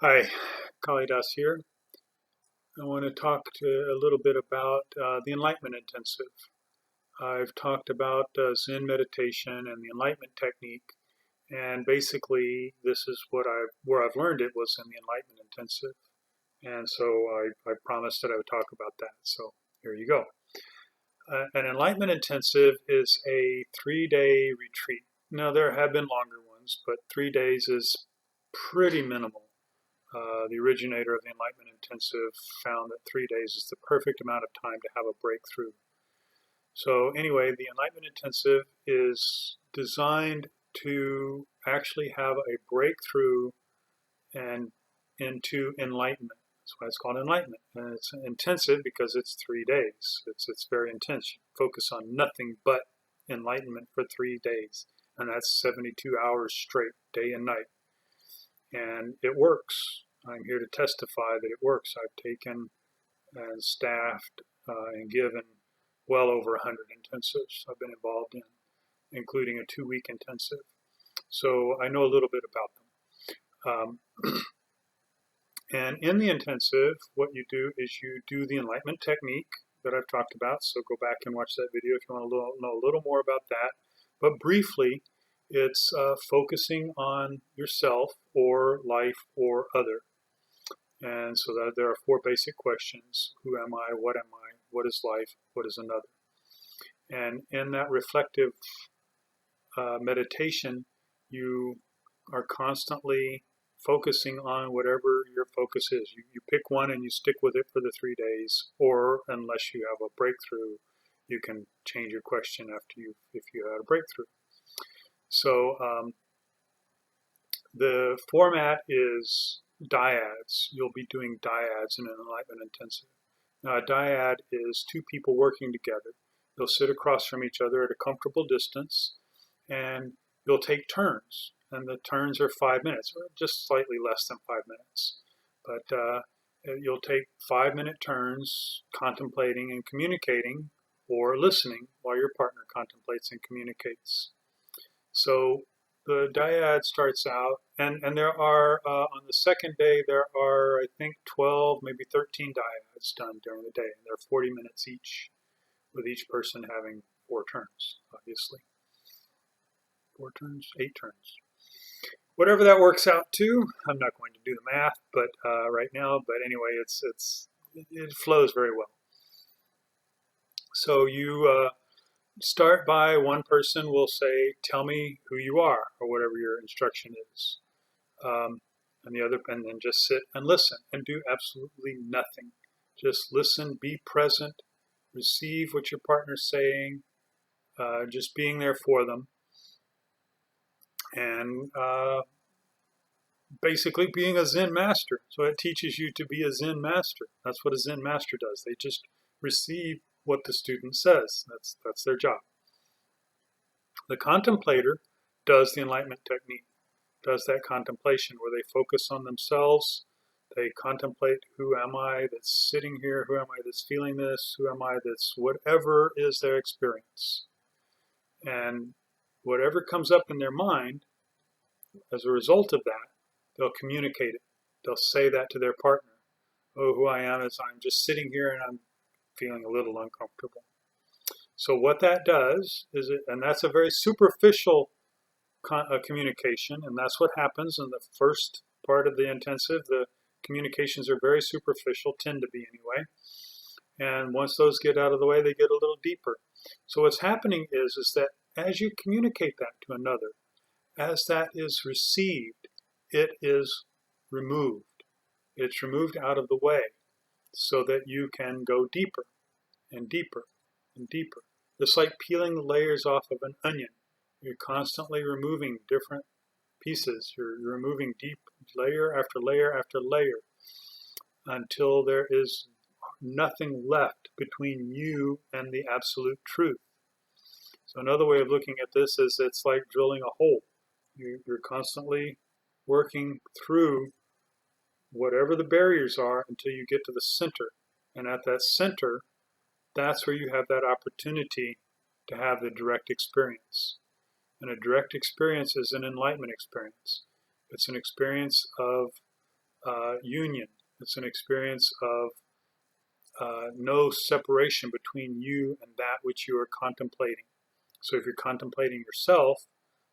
Hi, Kalidasa here. I want to talk a little bit about the Enlightenment Intensive. I've talked about Zen meditation and the Enlightenment technique, and basically this is where I've learned it was in the Enlightenment Intensive, and so I promised that I would talk about that. So here you go. An Enlightenment Intensive is a 3-day retreat. Now there have been longer ones, but 3 days is pretty minimal. The originator of the Enlightenment Intensive found that 3 days is the perfect amount of time to have a breakthrough. So anyway, the Enlightenment Intensive is designed to actually have a breakthrough and into enlightenment. That's why it's called enlightenment. And it's intensive because it's 3 days. It's very intense. You focus on nothing but enlightenment for 3 days. And that's 72 hours straight, day and night. And it works. I'm here to testify that it works. I've taken and staffed and given well over 100 intensives I've been involved in, including a 2-week intensive. So I know a little bit about them. And in the intensive, what you do is you do the enlightenment technique that I've talked about. So go back and watch that video if you want to know a little more about that. But briefly, it's focusing on yourself or life or other. And so that there are 4 basic questions. Who am I? What am I? What is life? What is another? And in that reflective meditation, you are constantly focusing on whatever your focus is. You pick one and you stick with it for the 3 days, or unless you have a breakthrough, you can change your question if you had a breakthrough. So the format is dyads. You'll be doing dyads in an Enlightenment Intensive. Now, a dyad is 2 people working together. They'll sit across from each other at a comfortable distance, and you'll take turns. And the turns are 5 minutes, or just slightly less than 5 minutes. But you'll take 5-minute turns contemplating and communicating, or listening while your partner contemplates and communicates. So the dyad starts out, and there are, on the second day, there are, I think, 12, maybe 13 dyads done during the day, and they're 40 minutes each, with each person having 4 turns, obviously. 4 turns, 8 turns. Whatever that works out to, I'm not going to do the math, but right now, but anyway, it flows very well. So you start by one person will say, tell me who you are, or whatever your instruction is. And then just sit and listen and do absolutely nothing. Just listen, be present, receive what your partner's saying, just being there for them. And basically being a Zen master. So it teaches you to be a Zen master. That's what a Zen master does. They just receive what the student says. That's their job. The contemplator does the enlightenment technique, does that contemplation where they focus on themselves. They contemplate, who am I that's sitting here? Who am I that's feeling this? Who am I that's whatever is their experience? And whatever comes up in their mind as a result of that, they'll communicate it. They'll say that to their partner. Oh, who I am is I'm just sitting here and I'm feeling a little uncomfortable. So what that does is and that's a very superficial communication, and that's what happens in the first part of the intensive. The communications are very superficial, tend to be anyway. And once those get out of the way, they get a little deeper. So what's happening is that as you communicate that to another, as that is received, it is removed. It's removed out of the way so that you can go deeper and deeper and deeper. It's like peeling the layers off of an onion. You're constantly removing different pieces. You're removing deep layer after layer after layer until there is nothing left between you and the absolute truth. So another way of looking at this is it's like drilling a hole. You're constantly working through whatever the barriers are until you get to the center. And at that center, that's where you have that opportunity to have the direct experience. And a direct experience is an enlightenment experience. It's an experience of union. It's an experience of no separation between you and that which you are contemplating. So if you're contemplating yourself,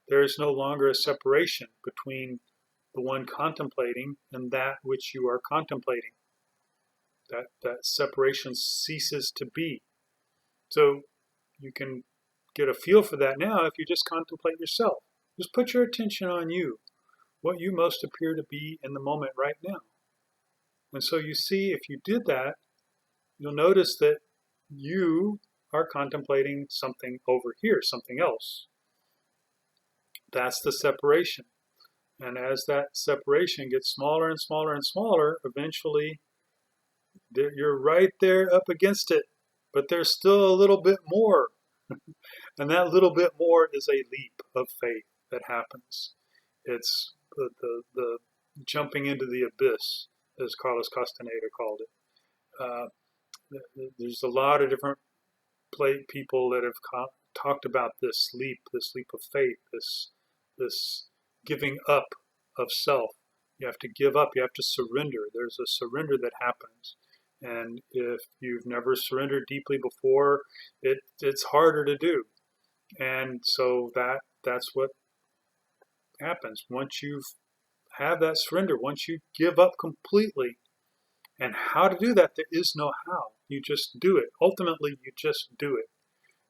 there is no longer a separation between the one contemplating and that which you are contemplating. That separation ceases to be. So you can get a feel for that now if you just contemplate yourself. Just put your attention on you, what you most appear to be in the moment right now. And so you see, if you did that, you'll notice that you are contemplating something over here, something else. That's the separation. And as that separation gets smaller and smaller and smaller, eventually you're right there up against it, but there's still a little bit more. And that little bit more is a leap of faith that happens. It's the jumping into the abyss, as Carlos Castaneda called it. There's a lot of different people that have talked about this leap of faith, this giving up of self. You have to give up. You have to surrender. There's a surrender that happens. And if you've never surrendered deeply before, it's harder to do. And so that's what happens. Once you have that surrender, once you give up completely, and how to do that, there is no how. You just do it. Ultimately, you just do it.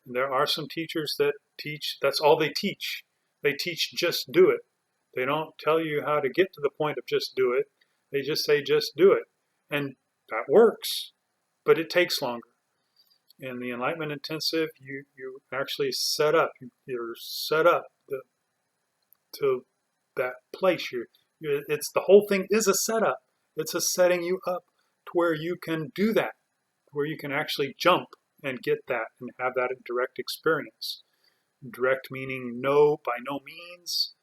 And there are some teachers that teach, that's all they teach. They teach just do it. They don't tell you how to get to the point of just do it. They just say just do it. And that works, but it takes longer. In the Enlightenment Intensive, you actually set up. You're set up to that place. It's the whole thing is a setup. It's a setting you up to where you can do that, where you can actually jump and get that and have that direct experience. Direct meaning no, by no means,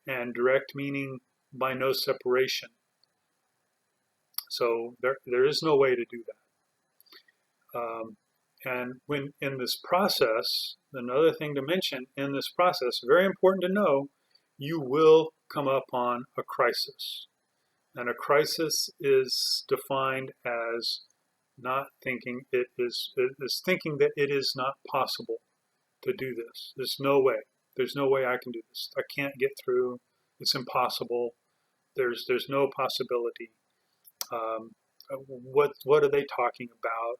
and direct meaning by no separation. So there is no way to do that. And when in this process, another thing to mention in this process, very important to know, you will come upon a crisis. And a crisis is defined as not thinking it is thinking that it is not possible to do this. There's no way. There's no way I can do this. I can't get through. It's impossible. There's no possibility. What are they talking about?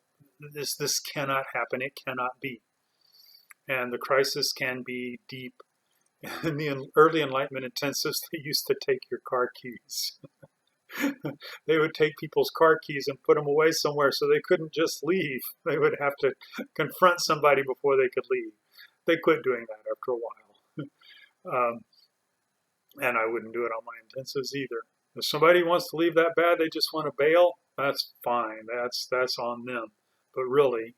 This cannot happen. It cannot be. And the crisis can be deep. In the early Enlightenment intensives, they used to take your car keys. They would take people's car keys and put them away somewhere so they couldn't just leave. They would have to confront somebody before they could leave. They quit doing that after a while. And I wouldn't do it on my intensives either. If somebody wants to leave that bad, they just want to bail, that's fine. That's on them. But really,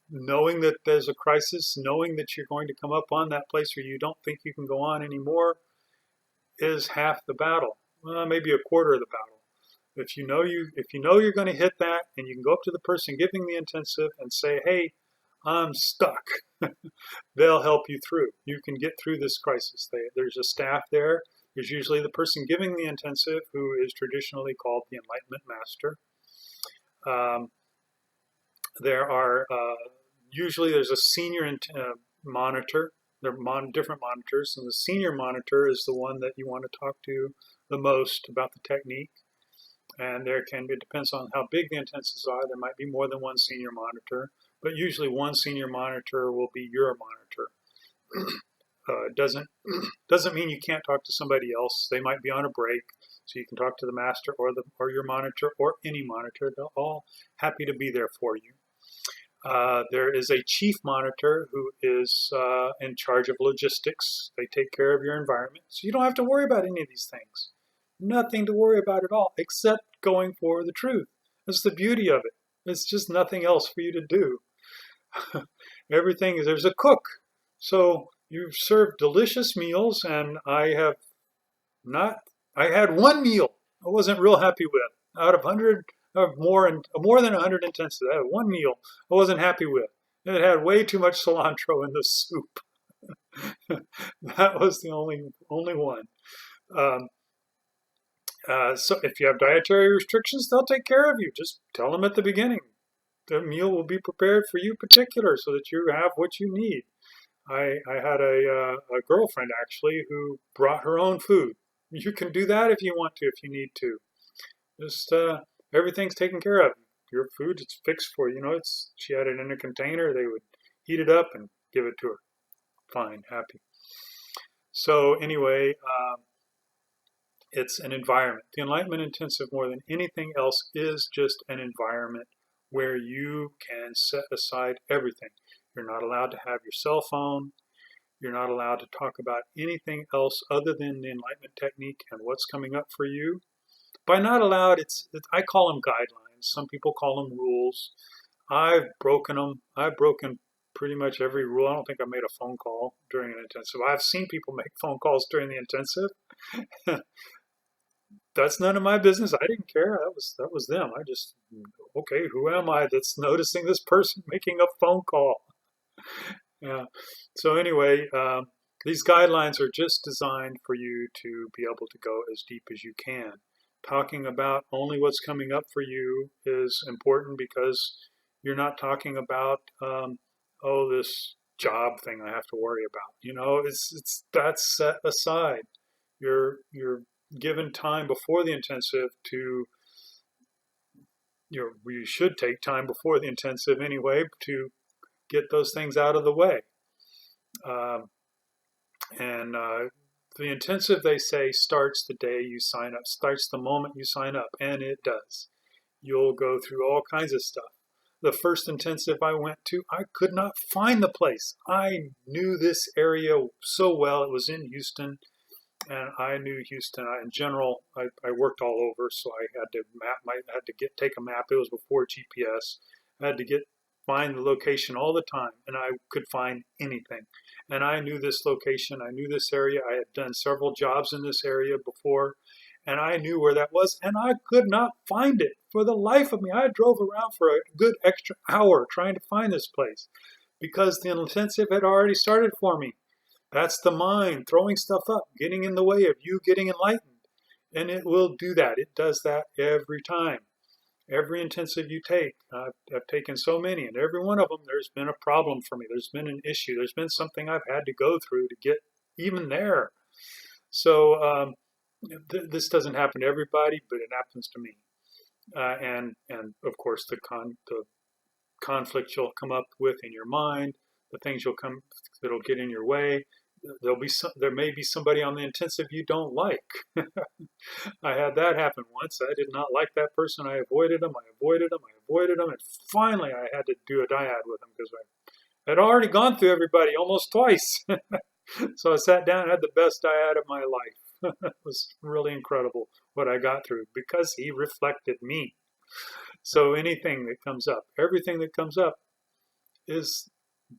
knowing that there's a crisis, knowing that you're going to come up on that place where you don't think you can go on anymore, is half the battle. Well, maybe a quarter of the battle. If you know you're going to hit that, and you can go up to the person giving the intensive and say, "Hey, I'm stuck," they'll help you through. You can get through this crisis. There's a staff there. There's usually the person giving the intensive, who is traditionally called the Enlightenment Master. There are usually there's a senior monitor. There are different monitors, and the senior monitor is the one that you want to talk to the most about the technique. And it depends on how big the intensives are. There might be more than one senior monitor, but usually one senior monitor will be your monitor. Doesn't mean you can't talk to somebody else. They might be on a break, so you can talk to the master or your monitor or any monitor. They're all happy to be there for you. There is a chief monitor who is in charge of logistics. They take care of your environment, so you don't have to worry about any of these things. Nothing to worry about at all, except going for the truth. That's the beauty of it. It's just nothing else for you to do. Everything is, there's a cook. So you serve delicious meals, and I had one meal I wasn't real happy with. Out of 100 more than 100 intensive, I had one meal I wasn't happy with. It had way too much cilantro in the soup. That was the only one. So if you have dietary restrictions, they'll take care of you. Just tell them at the beginning. The meal will be prepared for you particular so that you have what you need. I had a girlfriend actually who brought her own food. You can do that if you want to, if you need to. Just everything's taken care of. Your food is fixed for you. You know, she had it in a container. They would heat it up and give it to her. Fine, happy. So anyway, it's an environment. The Enlightenment Intensive, more than anything else, is just an environment where you can set aside everything. You're not allowed to have your cell phone. You're not allowed to talk about anything else other than the Enlightenment technique and what's coming up for you. By not allowed, I call them guidelines. Some people call them rules. I've broken them. I've broken pretty much every rule. I don't think I made a phone call during an intensive. I've seen people make phone calls during the intensive. That's none of my business. I didn't care. That was them. I just, okay, who am I that's noticing this person making a phone call? Yeah. So anyway, these guidelines are just designed for you to be able to go as deep as you can. Talking about only what's coming up for you is important because you're not talking about, oh, this job thing I have to worry about. You know, it's that's set aside. You're given time before the intensive to, you should take time before the intensive anyway to get those things out of the way. And the intensive, they say, starts the day you sign up, starts the moment you sign up, and it does. You'll go through all kinds of stuff. The first intensive I went to, I could not find the place. I knew this area so well. It was in Houston, and I knew Houston. In general, I worked all over, so I had to take a map. It was before GPS. I had to find the location all the time, and I could find anything. And I knew this location. I knew this area. I had done several jobs in this area before, and I knew where that was, and I could not find it for the life of me. I drove around for a good extra hour trying to find this place because the intensive had already started for me. That's the mind throwing stuff up, getting in the way of you getting enlightened. And it will do that. It does that every time. Every intensive you take, I've taken so many, and every one of them there's been a problem for me. There's been an issue. There's been something I've had to go through to get even there. So this doesn't happen to everybody, but it happens to me. And of course the conflict you'll come up with in your mind, the things that'll get in your way. There may be somebody on the intensive you don't like. I had that happen once. I did not like that person. I avoided them. And finally I had to do a dyad with them because I had already gone through everybody almost twice. So I sat down and had the best dyad of my life. It was really incredible what I got through because he reflected me. So anything that comes up, everything that comes up is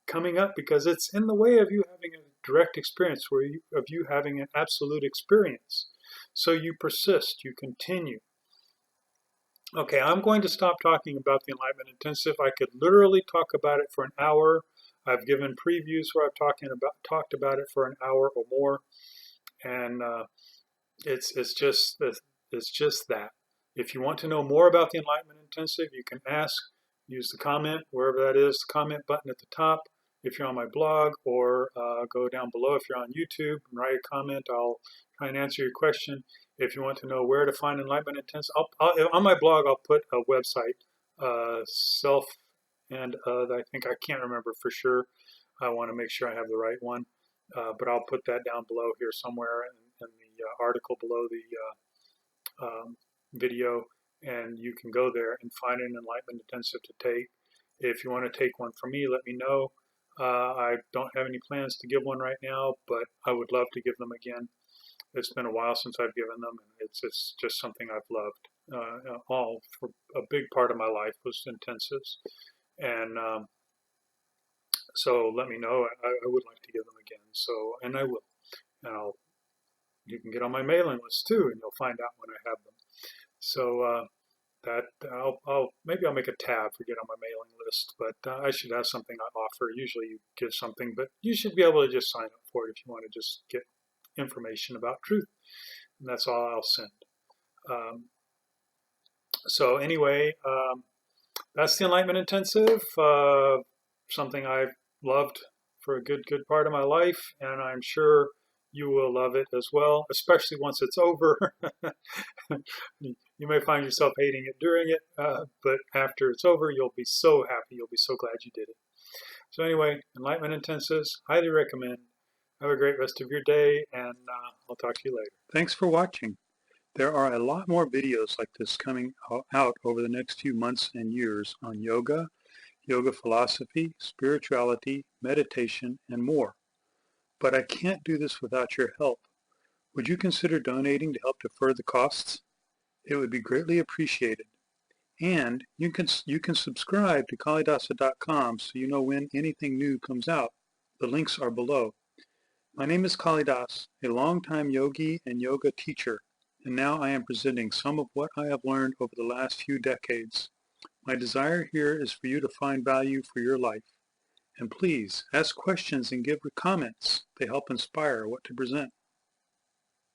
coming up because it's in the way of you having a direct experience, of you having an absolute experience. So you persist, you continue. Okay, I'm going to stop talking about the Enlightenment Intensive. I could literally talk about it for an hour. I've given previews where I've talked about it for an hour or more, and it's just that. If you want to know more about the Enlightenment Intensive, you can ask. Use the comment, wherever that is, the comment button at the top if you're on my blog, or go down below if you're on YouTube and write a comment. I'll try and answer your question. If you want to know where to find Enlightenment Intensive, on my blog I'll put a website, I think I can't remember for sure. I want to make sure I have the right one, but I'll put that down below here somewhere in the article below the video. And you can go there and find an Enlightenment Intensive to take. If you want to take one from me, let me know. I don't have any plans to give one right now, but I would love to give them again. It's been a while since I've given them, and it's just something I've loved. All for a big part of my life was intensives, and so let me know. I would like to give them again. So, and I will. And you can get on my mailing list too, and you'll find out when I have them. So maybe I'll make a tab for get on my mailing list, but I should have something I offer. Usually you give something, but you should be able to just sign up for it if you want to just get information about truth. And that's all I'll send. So anyway, that's the Enlightenment Intensive, something I've loved for a good part of my life, and I'm sure you will love it as well, especially once it's over. You may find yourself hating it during it, but after it's over, you'll be so happy. You'll be so glad you did it. So anyway, Enlightenment Intensives, highly recommend. Have a great rest of your day, and I'll talk to you later. Thanks for watching. There are a lot more videos like this coming out over the next few months and years on yoga, yoga philosophy, spirituality, meditation, and more. But I can't do this without your help. Would you consider donating to help defer the costs? It would be greatly appreciated. And you can subscribe to Kalidasa.com so you know when anything new comes out. The links are below. My name is Kalidasa, a longtime yogi and yoga teacher, and now I am presenting some of what I have learned over the last few decades. My desire here is for you to find value for your life. And please ask questions and give comments. They help inspire what to present.